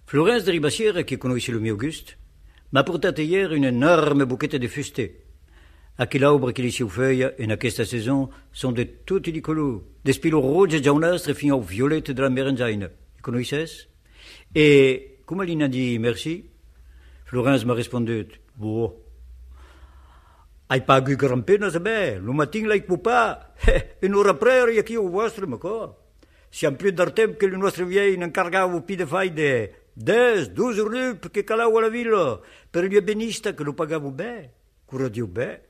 Florence de Ribassière, qui connaissait le mieux Auguste, m'a porté hier une énorme bouquette de fustés. Aquel arbre che li si feuille in aquesta saison sont de tutti di colori, des spilo rouge giaunastre fino au violette de la merenzaina. Li conosces? Et, come li n'a dit merci, Florence m'a répondu, bon, hai pas gu gran pena saber, lo matin l'hai pupa, e non raprere aqui o vostre, ma co? Siam più dar tempo che le nostre vieille n'encargavo pi de fai de 10, 12 rup che calau alla villa, per il benista che lo pagavo bene, cura Dio bene.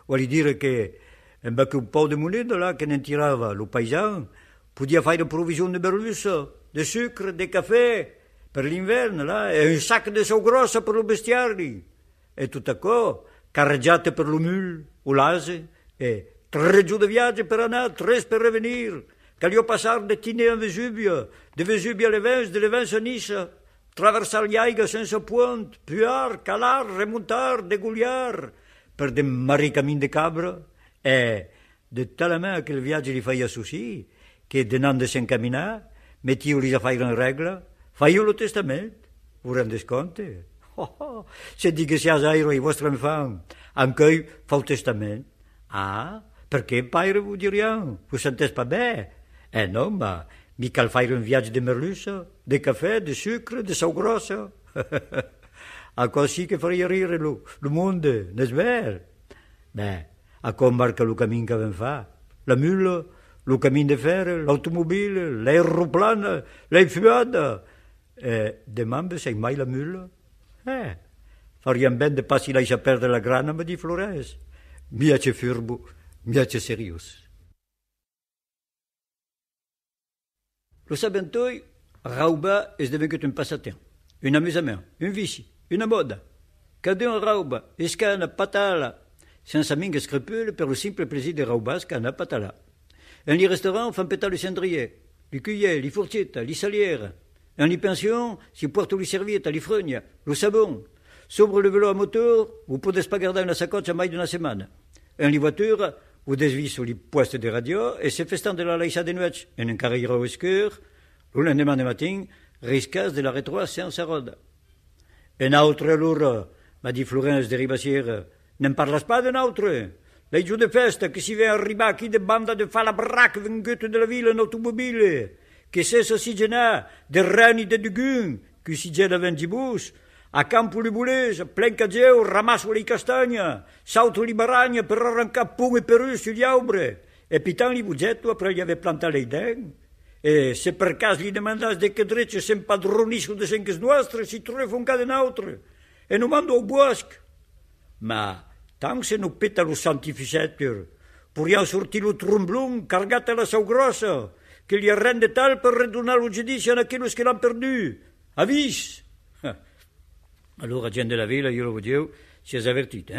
Vuol dire che un po' di moneta là che ne tirava lo paesano, podia fare provvigione di berlussa, di sucre, di caffè, per l'inverno là, e un sacco di sau grossa per lo bestiari. E tutto qua, carreggiate per lo mule, o l'ase, e 3 giorni di viaggio per andare, 3 per revenire. Che li ho passato da Tinée a Vesubia, de Vesubia a Levens, de Levens a Nissa, traversare gli Aiga senza punt, puar, calar, remontar, degouliar, per de maricamin de cabra, e de tale main che il viaggio li feia susì, che denando sen camminare, mettiuli a fare in regola, fai lo testamento, vi rendete conto? Se dico sia airo i vostri infami, anche fa il testamento. Ah, perché paire vi diriamo? Vi sentite pas bene? No, ma mica fare un viaggio di merlussa, di caffè, di sucre, di sau grossa. A così che faria rire lo mondo, non è vero? Beh, a come marca lo cammino che abbiamo fatto. La mula, lo cammino di ferro, l'automobile, l'aeroplano, l'infiata. De mambe sei mai la mula? Fariamo bene di passi lascia perdere la grana, ma di Florence. Miace furbo, miace serious. Lo sabentoi, rauba è divenuto un passatempo, un amusement, un vici, una moda. Cadun rauba, escana patala, senza minga scrupule per lo simple plaisir di rauba scana patala. En li restaurant fan pétar le cendrier, li cuillère, li fourchetta, li salière. En li pension, si porto li servietta, li frogna, lo sabon. Sobre le vélo a motor, vous podes pas garder una sacoche mai d'una setmana. En li voiture, vous desvi sur li poste de radio e se festan de la laïssa de nuec, en un carrière oscur, lo lendemain de matin, riscas de la retroa senza roda. Un autre allora, m'a dit Florence de Ribassière, ne parlas pas d'un autre. Lei giù de festa che si vede arrivare chi de banda de fa la bracca venguto della villa in automobile, che cessa si genà de reni de dugun, che si gena vengibus, a campo li bulese, plen cageu, ramasso li castagna, sauto li baragna per arrancare pughe per russi gli aubre, e pitan li bugetto après gli ave plantato le idee. E se per caso gli demandasse de che drecce se impadronisco de senches nostre, si trova un caden altre, e non mando au bosco. Ma, tant se non peta lo santificetur, puriamo sortire lo tromblon, cargate la sau grossa, che gli arrende tal per redonare lo giudizio a quello che l'hanno perduto. Avis! Allora, gente della villa, io lo vedevo, si è avvertito,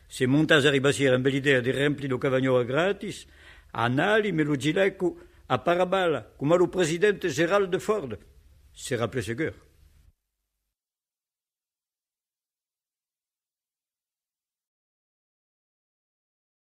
Se montas a Ribassière una bella idea di riempire lo cavagnolo gratis, anali me lo gilecco a parabala, come lo presidente Gerald Ford. Sarà più sicuro.